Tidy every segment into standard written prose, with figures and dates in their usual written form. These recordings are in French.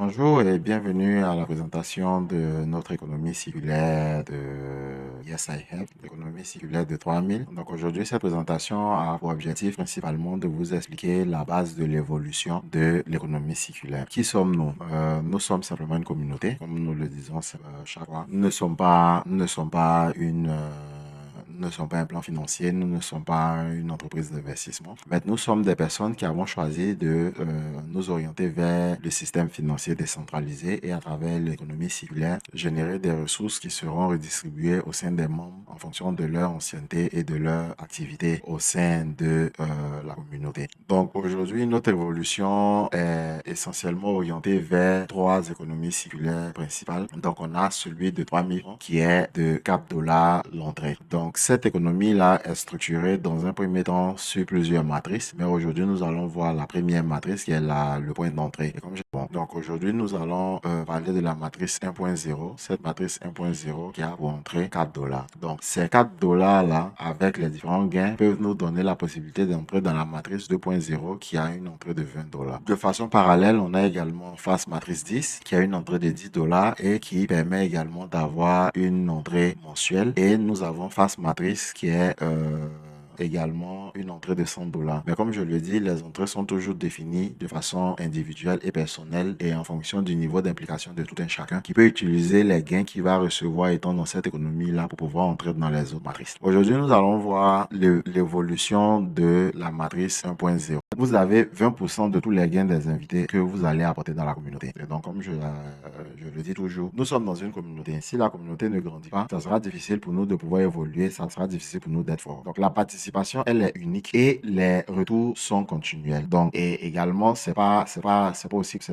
Bonjour et bienvenue à la présentation de notre économie circulaire de Yes I Help, l'économie circulaire de 3000. Donc aujourd'hui, cette présentation a pour objectif principalement de vous expliquer la base de l'évolution de l'économie circulaire. Qui sommes-nous? Nous sommes simplement une communauté, comme nous le disons chaque fois. Nous ne sommes pas ne sommes pas un plan financier, nous ne sommes pas une entreprise d'investissement, mais nous sommes des personnes qui avons choisi de nous orienter vers le système financier décentralisé et à travers l'économie circulaire, générer des ressources qui seront redistribuées au sein des membres en fonction de leur ancienneté et de leur activité au sein de la communauté. Donc aujourd'hui, notre évolution est essentiellement orientée vers trois économies circulaires principales. Donc on a celui de 3000 francs qui est de $4 l'entrée. Donc cette économie-là est structurée dans un premier temps sur plusieurs matrices, mais aujourd'hui nous allons voir la première matrice qui est le point d'entrée. Donc aujourd'hui nous allons parler de la matrice 1.0, cette matrice 1.0 qui a pour entrée $4. Donc ces $4 là, avec les différents gains, peuvent nous donner la possibilité d'entrer dans la matrice 2.0 qui a une entrée de $20. De façon parallèle, on a également face matrice 10 qui a une entrée de $10 et qui permet également d'avoir une entrée mensuelle. Et nous avons face matrice qui est également une entrée de $100. Mais comme je le dis, les entrées sont toujours définies de façon individuelle et personnelle et en fonction du niveau d'implication de tout un chacun qui peut utiliser les gains qu'il va recevoir étant dans cette économie-là pour pouvoir entrer dans les autres matrices. Aujourd'hui, nous allons voir l'évolution de la matrice 1.0. Vous avez 20% de tous les gains des invités que vous allez apporter dans la communauté. Et donc, comme je le dis toujours, nous sommes dans une communauté. Si la communauté ne grandit pas, ça sera difficile pour nous de pouvoir évoluer, ça sera difficile pour nous d'être forts. Donc, la participation, elle est unique et les retours sont continuels. Donc, et également, c'est pas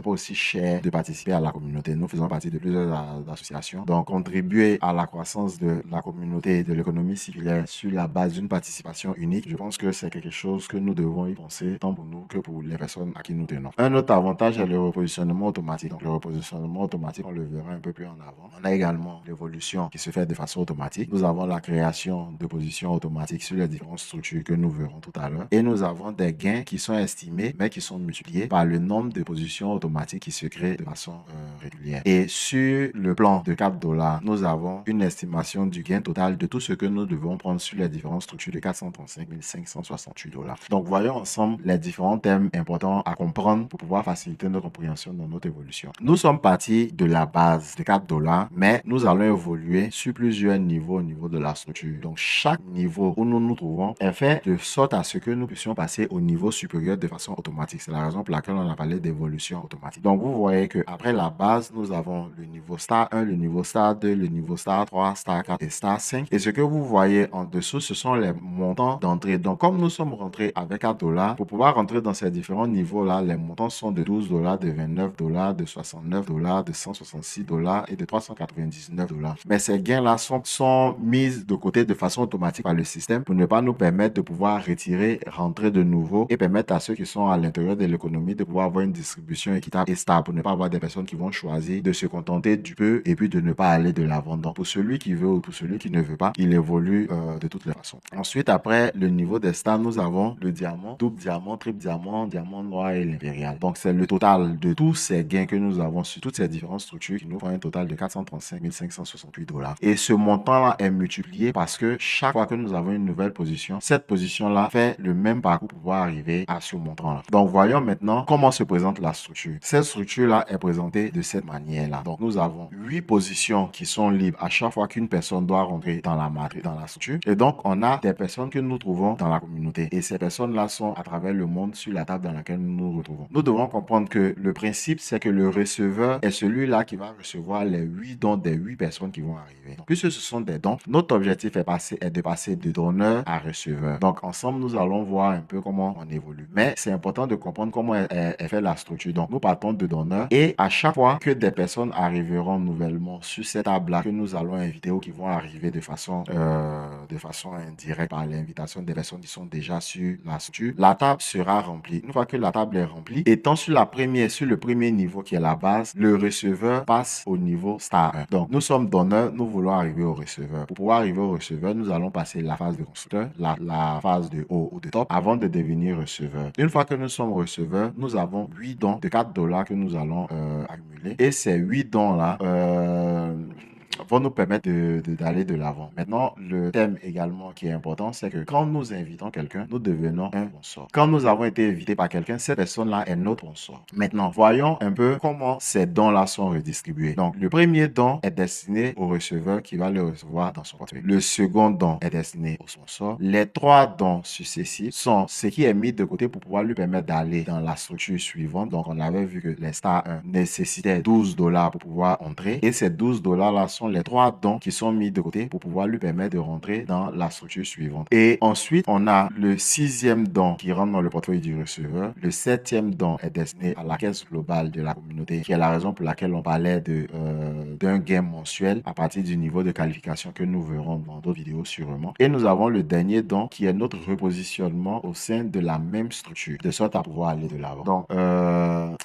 aussi cher de participer à la communauté. Nous faisons partie de plusieurs associations. Donc, contribuer à la croissance de la communauté et de l'économie circulaire sur la base d'une participation unique, je pense que c'est quelque chose que nous devons y penser tant pour nous que pour les personnes à qui nous tenons. Un autre avantage est le repositionnement automatique. Donc, le repositionnement automatique, on le verra un peu plus en avant. On a également l'évolution qui se fait de façon automatique. Nous avons la création de positions automatiques sur les différentes structures que nous verrons tout à l'heure. Et nous avons des gains qui sont estimés, mais qui sont multipliés par le nombre de positions automatiques qui se créent de façon régulière. Et sur le plan de $4, nous avons une estimation du gain total de tout ce que nous devons prendre sur les différentes structures de $435 568. Donc, voyons ensemble les différents thèmes importants à comprendre pour pouvoir faciliter notre compréhension dans notre évolution. Nous sommes partis de la base de $4, mais nous allons évoluer sur plusieurs niveaux au niveau de la structure. Donc, chaque niveau où nous nous trouvons est fait de sorte à ce que nous puissions passer au niveau supérieur de façon automatique. C'est la raison pour laquelle on a parlé d'évolution automatique. Donc, vous voyez que après la base, nous avons le niveau Star 1, le niveau Star 2, le niveau Star 3, Star 4 et Star 5. Et ce que vous voyez en dessous, ce sont les montants d'entrée. Donc, comme nous sommes rentrés avec $4, pour pouvoir rentrer dans ces différents niveaux-là, les montants sont de $12, de $29, de $69, de $166 et de $399. Mais ces gains-là sont mis de côté de façon automatique par le système pour ne pas nous permettre de pouvoir retirer, rentrer de nouveau et permettre à ceux qui sont à l'intérieur de l'économie de pouvoir avoir une distribution équitable et stable pour ne pas avoir des personnes qui vont choisir de se contenter du peu et puis de ne pas aller de l'avant. Donc, pour celui qui veut ou pour celui qui ne veut pas, il évolue de toutes les façons. Ensuite, après le niveau des stars, nous avons le diamant, double diamant, triple diamant, diamant noir et l'impérial. Donc, c'est le total de tous ces gains que nous avons sur toutes ces différentes structures qui nous font un total de $435 568. Et ce montant-là est multiplié parce que chaque fois que nous avons une nouvelle position, cette position-là fait le même parcours pour pouvoir arriver à ce montant-là. Donc, voyons maintenant comment se présente la structure. Cette structure-là est présentée de cette manière-là. Donc, nous avons 8 positions qui sont libres à chaque fois qu'une personne doit rentrer dans la matrice, dans la structure. Et donc, on a des personnes que nous trouvons dans la communauté. Et ces personnes-là sont à travers le monde sur la table dans laquelle nous nous retrouvons. Nous devons comprendre que le principe, c'est que le receveur est celui-là qui va recevoir les 8 dons des 8 personnes qui vont arriver. Donc, puisque ce sont des dons, notre objectif est de passer de donneur à receveur. Donc, ensemble, nous allons voir un peu comment on évolue. Mais c'est important de comprendre comment est fait la structure. Donc, nous partons de donneur et à chaque fois que des personnes arriveront nouvellement sur cette table-là que nous allons inviter ou qui vont arriver de façon indirecte par l'invitation des personnes qui sont déjà sur la structure, la table sera remplie. Une fois que la table est remplie, étant sur le premier niveau qui est la base, le receveur passe au niveau star 1. Donc, nous sommes donneurs, nous voulons arriver au receveur. Pour pouvoir arriver au receveur, nous allons passer la phase de constructeur, la phase de haut ou de top avant de devenir receveur. Une fois que nous sommes receveurs, nous avons 8 dons de $4 que nous allons accumuler. Et ces 8 dons-là vont nous permettre d'aller de l'avant. Maintenant, le thème également qui est important, c'est que quand nous invitons quelqu'un, nous devenons un sponsor. Quand nous avons été invités par quelqu'un, cette personne-là est notre sponsor. Maintenant, voyons un peu comment ces dons-là sont redistribués. Donc, le premier don est destiné au receveur qui va le recevoir dans son portefeuille. Le second don est destiné au sponsor. Les 3 dons successifs sont ce qui est mis de côté pour pouvoir lui permettre d'aller dans la structure suivante. Donc, on avait vu que les Star 1 nécessitaient $12 pour pouvoir entrer. Et ces $12-là sont les 3 dons qui sont mis de côté pour pouvoir lui permettre de rentrer dans la structure suivante. Et ensuite, on a le 6e don qui rentre dans le portefeuille du receveur. Le 7e don est destiné à la caisse globale de la communauté, qui est la raison pour laquelle on parlait d'un gain mensuel à partir du niveau de qualification que nous verrons dans d'autres vidéos sûrement. Et nous avons le dernier don qui est notre repositionnement au sein de la même structure, de sorte à pouvoir aller de l'avant. Donc,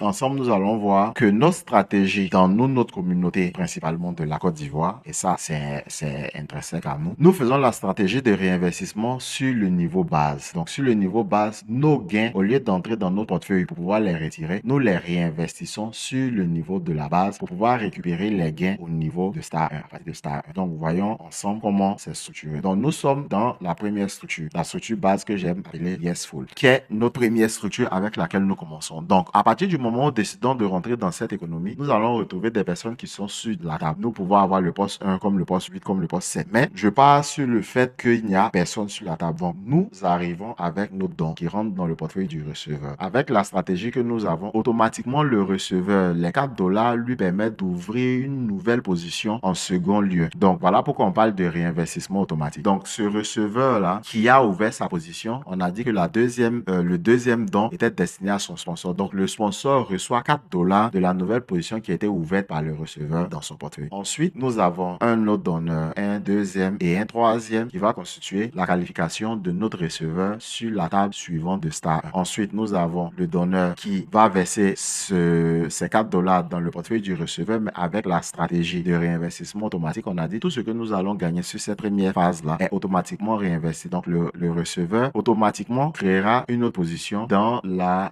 ensemble, nous allons voir que nos stratégies dans notre communauté, principalement de la Côte d'Ivoire, et ça, c'est intrinsèque à nous, nous faisons la stratégie de réinvestissement sur le niveau base. Donc, sur le niveau base, nos gains, au lieu d'entrer dans notre portefeuille pour pouvoir les retirer, nous les réinvestissons sur le niveau de la base pour pouvoir récupérer les gains au niveau de Star 1, à partir de Star 1. Donc, voyons ensemble comment c'est structuré. Donc, nous sommes dans la première structure, la structure base que j'aime appeler Yesful, qui est notre première structure avec laquelle nous commençons. Donc, à partir du moment où nous décidons de rentrer dans cette économie, nous allons retrouver des personnes qui sont sur la table. Nous pouvons avoir le poste 1 comme le poste 8 comme le poste 7. Mais je pars sur le fait qu'il n'y a personne sur la table. Donc, nous arrivons avec nos dons qui rentrent dans le portefeuille du receveur. Avec la stratégie que nous avons, automatiquement, le receveur, les $4 lui permettent d'ouvrir une nouvelle position en second lieu. Donc, voilà pourquoi on parle de réinvestissement automatique. Donc, ce receveur-là qui a ouvert sa position, on a dit que le deuxième don était destiné à son sponsor. Donc, le sponsor reçoit $4 de la nouvelle position qui a été ouverte par le receveur dans son portefeuille. Ensuite, nous avons un autre donneur, un deuxième et un troisième qui va constituer la qualification de notre receveur sur la table suivante de Star 1. Ensuite, nous avons le donneur qui va verser ces $4 dans le portefeuille du receveur, mais avec la stratégie de réinvestissement automatique, on a dit tout ce que nous allons gagner sur cette première phase-là est automatiquement réinvesti. Donc, le receveur automatiquement créera une autre position dans la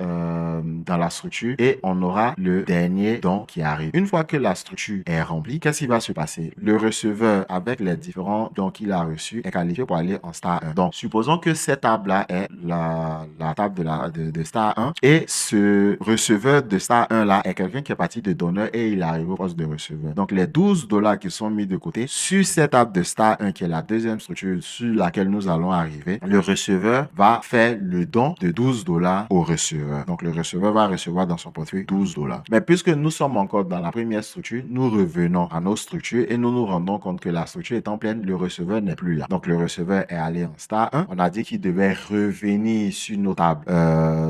structure et on aura le dernier don qui arrive. Une fois que la structure est remplie, qu'est-ce qui va se passer? Le receveur, avec les différents dons qu'il a reçus, est qualifié pour aller en Star 1. Donc, supposons que cette table-là est la table de Star 1 et ce receveur de Star 1-là est quelqu'un qui est parti de donneur et il arrive au poste de receveur. Donc, les $12 qui sont mis de côté sur cette table de Star 1 qui est la deuxième structure sur laquelle nous allons arriver, le receveur va faire le don de $12 au receveur. Donc, le receveur va recevoir dans son portefeuille $12. Mais puisque nous sommes encore dans la première structure, nous revenons à nos structures et nous nous rendons compte que la structure étant pleine, le receveur n'est plus là. Donc, le receveur est allé en Star 1. On a dit qu'il devait revenir sur nos tables,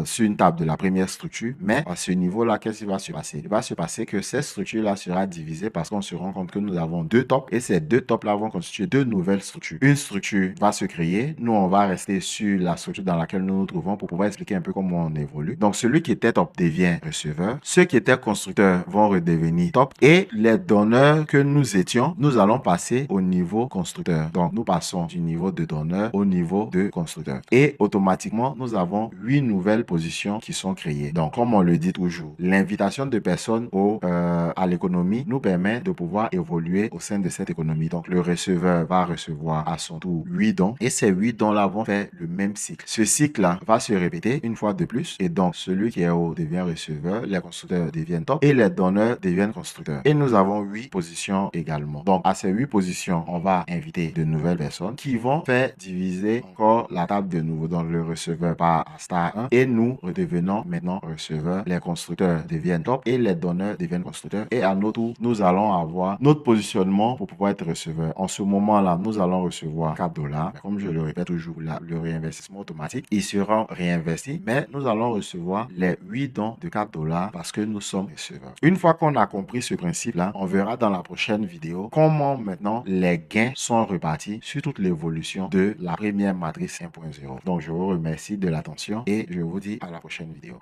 sur une table de la première structure. Mais à ce niveau-là, qu'est-ce qui va se passer? Il va se passer que cette structure-là sera divisée parce qu'on se rend compte que nous avons 2 tops et ces 2 tops-là vont constituer 2 nouvelles structures. Une structure va se créer. Nous, on va rester sur la structure dans laquelle nous nous trouvons pour pouvoir expliquer un peu comment on évolue. Donc, celui qui était top devient receveur. Ceux qui étaient constructeurs vont redevenir top. Et les donneurs que nous étions, nous allons passer au niveau constructeur. Donc, nous passons du niveau de donneur au niveau de constructeur. Et automatiquement, nous avons 8 nouvelles positions qui sont créées. Donc, comme on le dit toujours, l'invitation de personnes à l'économie nous permet de pouvoir évoluer au sein de cette économie. Donc, le receveur va recevoir à son tour 8 dons et ces 8 dons-là vont faire le même cycle. Ce cycle-là va se répéter une fois de plus et donc celui qui est haut devient receveur, les constructeurs deviennent top et les donneurs deviennent constructeurs. Et nous avons 8 positions également. Donc, à ces 8 positions, on va inviter de nouvelles personnes qui vont faire diviser encore la table de nouveau. Donc, le receveur part à Star 1 et nous redevenons maintenant receveurs. Les constructeurs deviennent top et les donneurs deviennent constructeurs. Et à notre tour, nous allons avoir notre positionnement pour pouvoir être receveur. En ce moment-là, nous allons recevoir $4. Comme je le répète toujours, le réinvestissement automatique, ils seront réinvestis, mais nous allons recevoir les 8 dons de $4 parce que nous sommes receveurs. Une fois qu'on a compris ce principe-là, on verra dans la prochaine vidéo comment maintenant les gains sont repartis sur toute l'évolution de la première matrice 1.0. Donc, je vous remercie de l'attention et je vous dis à la prochaine vidéo.